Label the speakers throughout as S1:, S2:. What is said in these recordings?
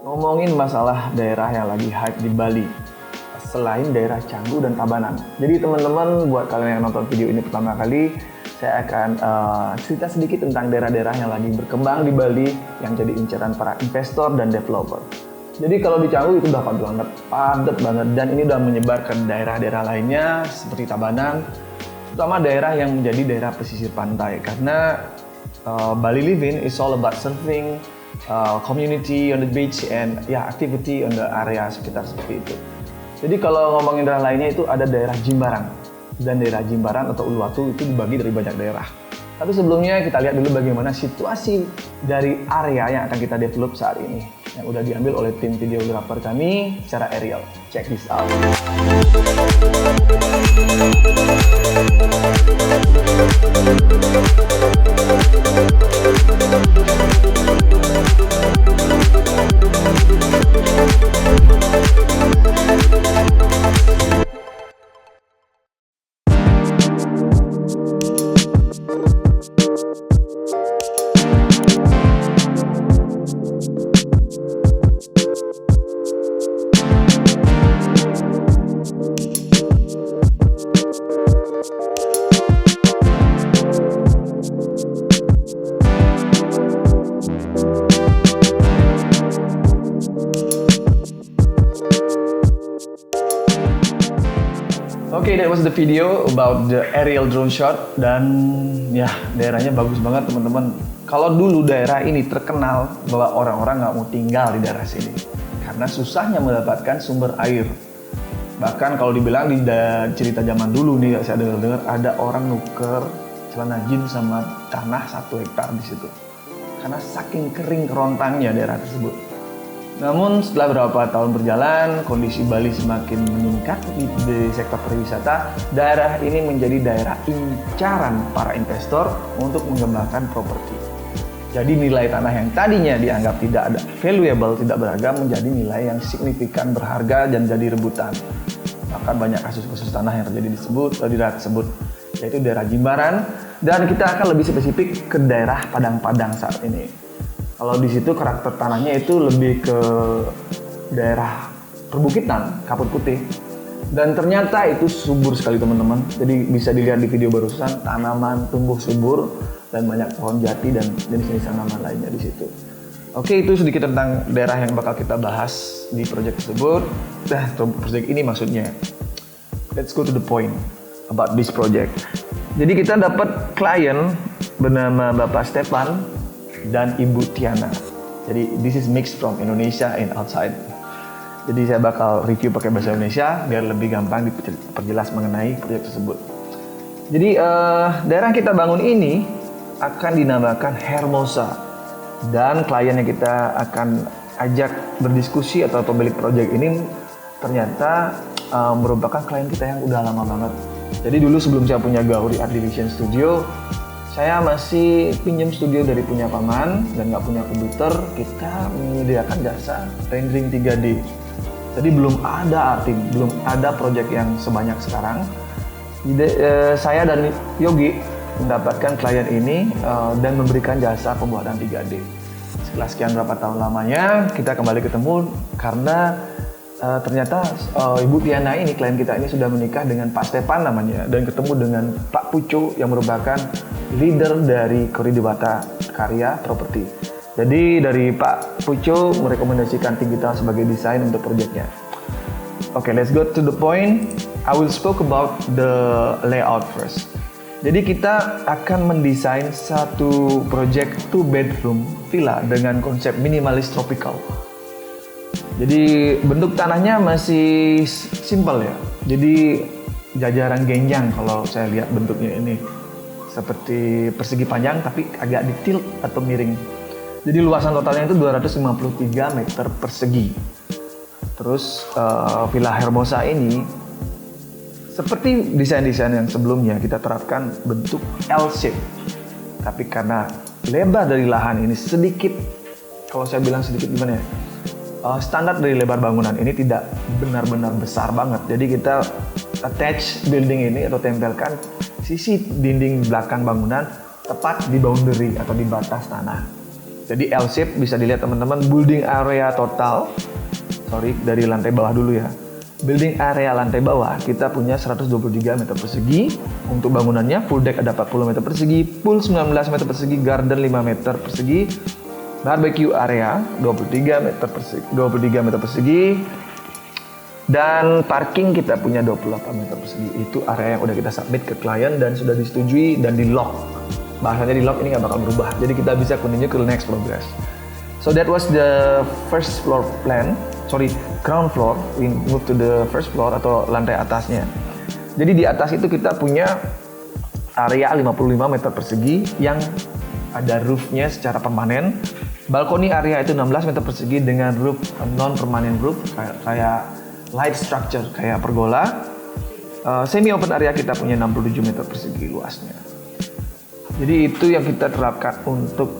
S1: Ngomongin masalah daerah yang lagi hype di Bali, selain daerah Canggu dan Tabanan. Jadi teman-teman, buat kalian yang nonton video ini pertama kali, saya akan cerita sedikit tentang daerah-daerah yang lagi berkembang di Bali yang jadi incaran para investor dan developer. Jadi kalau di Canggu itu udah padat banget, dan ini udah menyebar ke daerah-daerah lainnya seperti Tabanan, terutama daerah yang menjadi daerah pesisir pantai. Karena Bali Living is all about surfing, community on the beach, and activity on the area sekitar seperti itu. Jadi kalau ngomongin daerah lainnya itu ada daerah Jimbaran, dan daerah Jimbaran atau Uluwatu itu dibagi dari banyak daerah. Tapi sebelumnya kita lihat dulu bagaimana situasi dari area yang akan kita develop saat ini, yang udah diambil oleh tim videografer kami secara aerial. Check this out. Oke, that was the video about the aerial drone shot, dan ya daerahnya bagus banget teman-teman. Kalau dulu daerah ini terkenal bahwa orang-orang nggak mau tinggal di daerah sini karena susahnya mendapatkan sumber air. Bahkan kalau dibilang di cerita zaman dulu nih, saya dengar ada orang nuker celana jeans sama tanah 1 hektar di situ karena saking kering kerontangnya daerah tersebut. Namun setelah beberapa tahun berjalan, kondisi Bali semakin meningkat di sektor pariwisata. Daerah ini menjadi daerah incaran para investor untuk mengembangkan properti. Jadi nilai tanah yang tadinya dianggap tidak ada valuable, tidak berharga, menjadi nilai yang signifikan berharga dan jadi rebutan. Bahkan banyak kasus-kasus tanah yang terjadi di daerah tersebut, yaitu daerah Jimbaran, dan kita akan lebih spesifik ke daerah Padang-Padang saat ini. Kalau di situ karakter tanahnya itu lebih ke daerah perbukitan, Kapur Putih. Dan ternyata itu subur sekali teman-teman. Jadi bisa dilihat di video barusan, tanaman tumbuh subur dan banyak pohon jati dan jenis-jenis tanaman lainnya di situ. Oke, itu sedikit tentang daerah yang bakal kita bahas di proyek tersebut. Proyek ini maksudnya. Let's go to the point about this project. Jadi kita dapat klien bernama Bapak Stefan dan Ibu Tiana. Jadi this is mixed from Indonesia and outside. Jadi saya bakal review pakai bahasa Indonesia biar lebih gampang diperjelas mengenai proyek tersebut. Jadi daerah yang kita bangun ini akan dinamakan Hermosa, dan klien yang kita akan ajak berdiskusi atau pemilik proyek ini ternyata merupakan klien kita yang udah lama banget. Jadi dulu sebelum saya punya Gauri Art Division Studio, saya masih pinjam studio dari punya paman dan nggak punya komputer. Kita menyediakan jasa rendering 3D. Jadi belum ada proyek yang sebanyak sekarang. Jadi saya dan Yogi mendapatkan klien ini dan memberikan jasa pembuatan 3D. Setelah sekian berapa tahun lamanya, kita kembali ketemu karena ternyata Ibu Tiana ini, klien kita ini, sudah menikah dengan Pak Stefan namanya, dan ketemu dengan Pak Pucu yang merupakan leader dari Koridewata Karya Property. Jadi dari Pak Pucu merekomendasikan kita sebagai desain untuk proyeknya. Oke, let's go to the point. I will speak about the layout first. Jadi kita akan mendesain satu proyek 2 bedroom villa dengan konsep minimalis tropical. Jadi bentuk tanahnya masih simpel ya. Jadi jajaran genjang kalau saya lihat bentuknya ini. Seperti persegi panjang tapi agak ditilt atau miring. Jadi luasan totalnya itu 253 meter persegi. Terus Villa Hermosa ini seperti desain-desain yang sebelumnya kita terapkan bentuk L-shape. Tapi karena lebar dari lahan ini sedikit, kalau saya bilang sedikit gimana ya? Standar dari lebar bangunan ini tidak benar-benar besar banget. Jadi kita attach building ini atau tempelkan sisi dinding belakang bangunan tepat di boundary atau di batas tanah. Jadi L-shape bisa dilihat teman-teman, building area total, dari lantai bawah dulu ya. Building area lantai bawah kita punya 123 meter persegi untuk bangunannya. Full deck ada 40 meter persegi, pool 19 meter persegi, garden 5 meter persegi, barbecue area 23 meter persegi, dan parking kita punya 28 meter persegi. Itu area yang udah kita submit ke klien dan sudah disetujui dan di lock. Bahasanya di lock ini nggak bakal berubah. Jadi kita bisa continue ke next progress. So that was the first floor plan. Ground floor. We move to the first floor atau lantai atasnya. Jadi di atas itu kita punya area 55 meter persegi yang ada roofnya secara permanen. Balkoni area itu 16 meter persegi dengan roof non permanen roof kayak light structure kayak pergola. Semi open area kita punya 67 meter persegi luasnya. Jadi itu yang kita terapkan untuk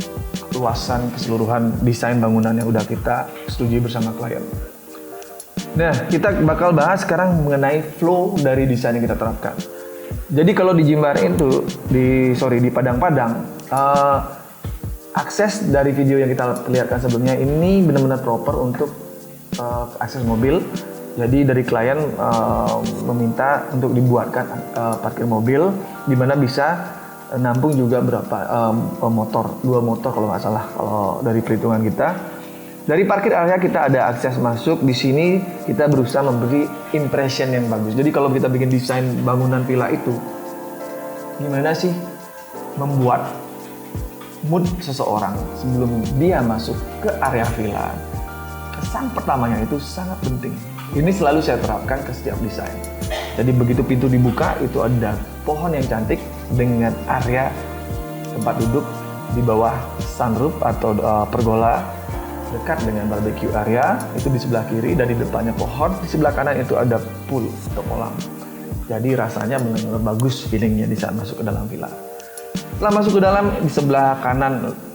S1: luasan keseluruhan desain bangunan yang udah kita setujui bersama klien. Nah, kita bakal bahas sekarang mengenai flow dari desain yang kita terapkan. Jadi kalau di Jimbaran itu, di Padang-Padang, akses dari video yang kita perlihatkan sebelumnya ini benar-benar proper untuk akses mobil. Jadi dari klien meminta untuk dibuatkan parkir mobil, di mana bisa nampung juga berapa motor, 2 motor kalau nggak salah kalau dari perhitungan kita. Dari parkir area kita ada akses masuk. Di sini kita berusaha memberi impression yang bagus. Jadi kalau kita bikin desain bangunan villa itu, gimana sih membuat mood seseorang sebelum dia masuk ke area villa? Kesan pertamanya itu sangat penting. Ini selalu saya terapkan ke setiap desain. Jadi begitu pintu dibuka itu ada pohon yang cantik dengan area tempat duduk di bawah sunroof atau pergola dekat dengan barbecue area itu di sebelah kiri, dan di depannya pohon, di sebelah kanan itu ada pool atau kolam. Jadi rasanya benar-benar bagus feelingnya di saat masuk ke dalam villa. Setelah masuk ke dalam, di sebelah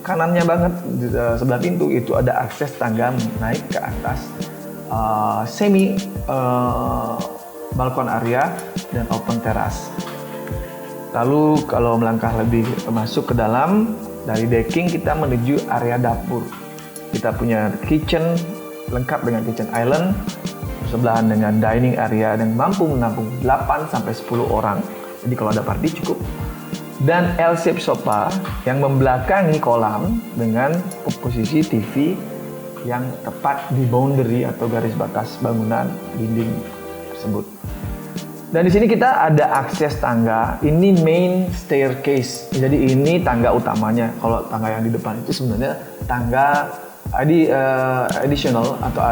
S1: kanannya banget di sebelah pintu itu ada akses tangga naik ke atas semi balkon area dan open teras. Lalu kalau melangkah lebih masuk ke dalam, dari decking kita menuju area dapur. Kita punya kitchen lengkap dengan kitchen island, bersebelahan dengan dining area dan mampu menampung 8-10 orang. Jadi kalau ada party cukup. Dan L-shape sofa yang membelakangi kolam dengan posisi TV yang tepat di boundary atau garis batas bangunan dinding tersebut. Dan di sini kita ada akses tangga. Ini main staircase. Jadi ini tangga utamanya. Kalau tangga yang di depan itu sebenarnya tangga additional atau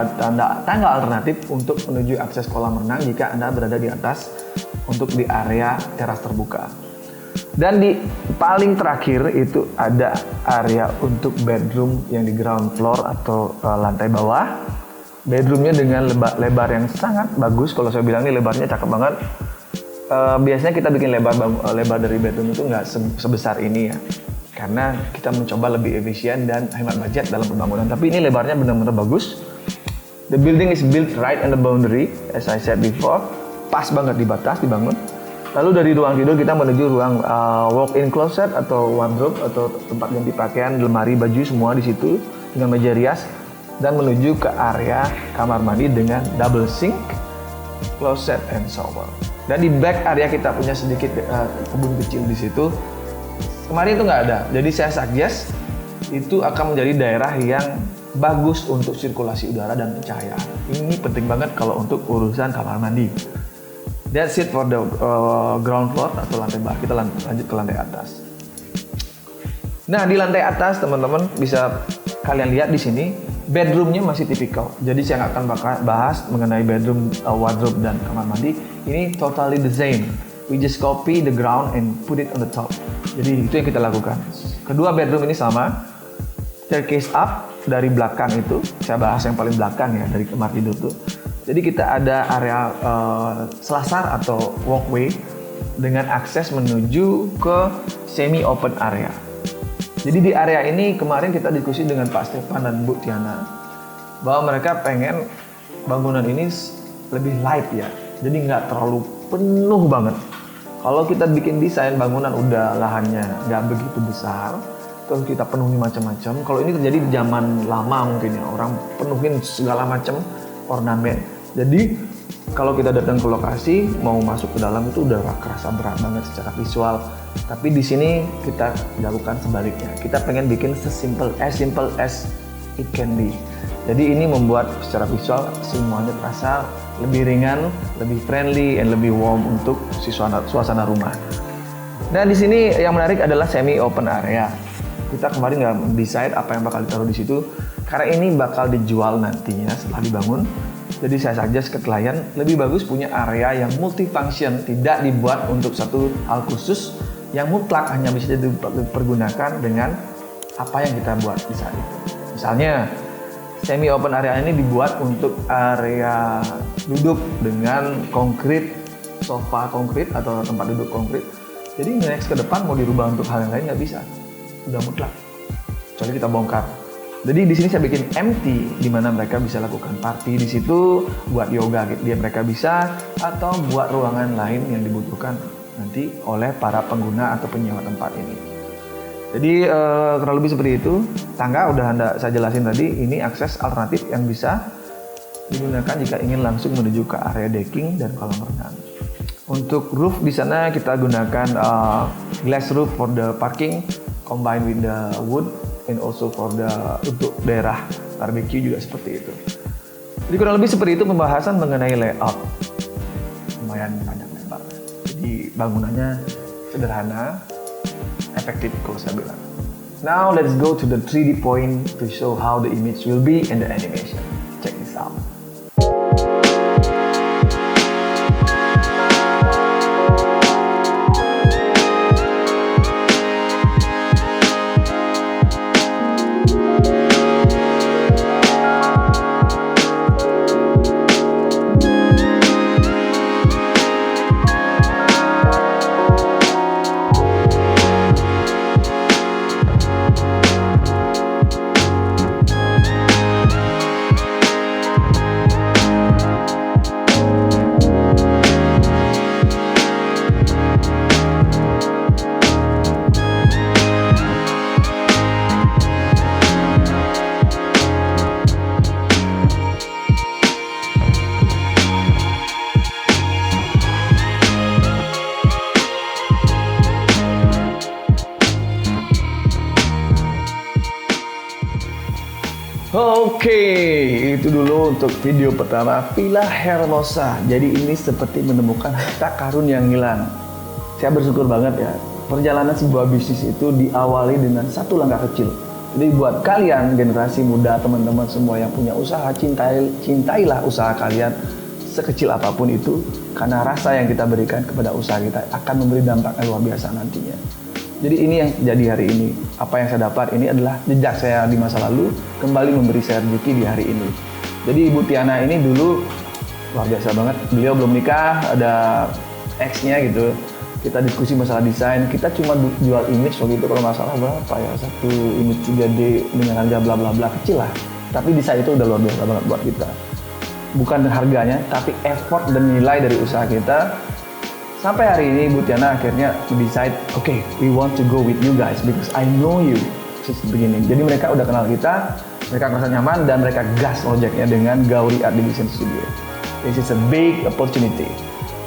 S1: tangga alternatif untuk menuju akses kolam renang jika Anda berada di atas untuk di area teras terbuka. Dan di paling terakhir itu ada area untuk bedroom yang di ground floor atau lantai bawah. Bedroomnya dengan lebar yang sangat bagus. Kalau saya bilang ini lebarnya cakep banget. Biasanya kita bikin lebar dari bedroom itu nggak sebesar ini ya, karena kita mencoba lebih efisien dan hemat budget dalam pembangunan. Tapi ini lebarnya benar-benar bagus. The building is built right on the boundary, as I said before. Pas banget di batas dibangun. Lalu dari ruang tidur kita menuju ruang walk-in closet atau wardrobe atau tempat ganti pakaian, lemari baju semua di situ dengan meja rias, dan menuju ke area kamar mandi dengan double sink, closet, and shower. Dan di back area kita punya sedikit kebun kecil di situ. Kemarin itu nggak ada, jadi saya suggest itu akan menjadi daerah yang bagus untuk sirkulasi udara dan pencahayaan. Ini penting banget kalau untuk urusan kamar mandi. That's it for the ground floor atau lantai bawah. Kita lanjut ke lantai atas. Nah, di lantai atas teman-teman bisa kalian lihat di sini bedroomnya masih tipikal. Jadi saya nggak akan bahas mengenai bedroom, wardrobe dan kamar mandi. Ini totally the same. We just copy the ground and put it on the top. Jadi itu yang kita lakukan. Kedua bedroom ini sama. Staircase up dari belakang itu. Saya bahas yang paling belakang ya, dari kamar tidur tuh. Jadi kita ada area selasar atau walkway dengan akses menuju ke semi open area. Jadi di area ini kemarin kita diskusi dengan Pak Stefan dan Bu Tiana bahwa mereka pengen bangunan ini lebih light ya. Jadi nggak terlalu penuh banget. Kalau kita bikin desain bangunan udah lahannya nggak begitu besar, terus kita penuhi macam-macam. Kalau ini terjadi di zaman lama mungkin ya, orang penuhin segala macam ornamen. Jadi kalau kita datang ke lokasi mau masuk ke dalam itu udah kerasa berat banget secara visual. Tapi di sini kita lakukan sebaliknya. Kita pengen bikin simple as it can be. Jadi ini membuat secara visual semuanya terasa lebih ringan, lebih friendly, and lebih warm untuk suasana rumah. Nah di sini yang menarik adalah semi open area. Kita kemarin nggak decide apa yang bakal ditaruh di situ, karena ini bakal dijual nantinya setelah dibangun. Jadi saya suggest ke klien lebih bagus punya area yang multifunction, tidak dibuat untuk satu hal khusus yang mutlak hanya bisa dipergunakan dengan apa yang kita buat di saat itu. Misalnya semi open area ini dibuat untuk area duduk dengan konkrit, sofa konkrit atau tempat duduk konkrit. Jadi next ke depan mau dirubah untuk hal yang lain nggak bisa, udah mutlak. Kecuali kita bongkar. Jadi di sini saya bikin empty, di mana mereka bisa lakukan party di situ, buat yoga gitu. Dia mereka bisa, atau buat ruangan lain yang dibutuhkan nanti oleh para pengguna atau penyewa tempat ini. Jadi kurang lebih seperti itu. Tangga udah saya jelasin tadi, ini akses alternatif yang bisa digunakan jika ingin langsung menuju ke area decking dan kolam renang. Untuk roof di sana kita gunakan glass roof for the parking, combined with the wood, and also for the untuk daerah barbecue juga seperti itu. Jadi kurang lebih seperti itu pembahasan mengenai layout. Lumayan panjang lebar. Jadi bangunannya sederhana, efektif kalau saya bilang. Now let's go to the 3D point to show how the image will be in the animation. Check this out. Oke, itu dulu untuk video pertama Villa Hermosa. Jadi ini seperti menemukan harta karun yang hilang. Saya bersyukur banget ya. Perjalanan sebuah bisnis itu diawali dengan satu langkah kecil. Jadi buat kalian generasi muda, teman-teman semua yang punya usaha, cintailah usaha kalian sekecil apapun itu, karena rasa yang kita berikan kepada usaha kita akan memberi dampak yang luar biasa nantinya. Jadi ini yang terjadi hari ini. Apa yang saya dapat ini adalah jejak saya di masa lalu kembali memberi saya rezeki di hari ini. Jadi Ibu Tiana ini dulu luar biasa banget. Beliau belum nikah, ada ex-nya gitu. Kita diskusi masalah desain. Kita cuma jual image waktu itu kalau nggak salah berapa ya, satu image 3D dengan harga bla bla bla kecil lah. Tapi desain itu udah luar biasa banget buat kita. Bukan harganya, tapi effort dan nilai dari usaha kita. Sampai hari ini Bu Tiana akhirnya decide, okay, we want to go with you guys because I know you since the beginning. Jadi mereka udah kenal kita, mereka merasa nyaman dan mereka gas projectnya dengan Gauri Art Division Studio. This is a big opportunity.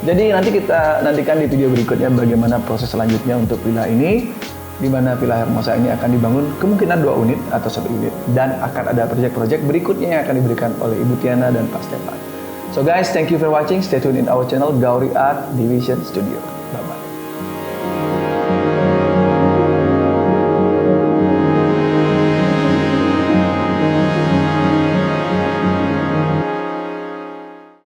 S1: Jadi nanti kita nantikan di video berikutnya bagaimana proses selanjutnya untuk villa ini, di mana Villa Hermosa ini akan dibangun kemungkinan 2 unit atau 1 unit, dan akan ada project-project berikutnya yang akan diberikan oleh Ibu Tiana dan Pak Stefan. So guys, thank you for watching. Stay tuned in our channel Gauri Art Division Studio.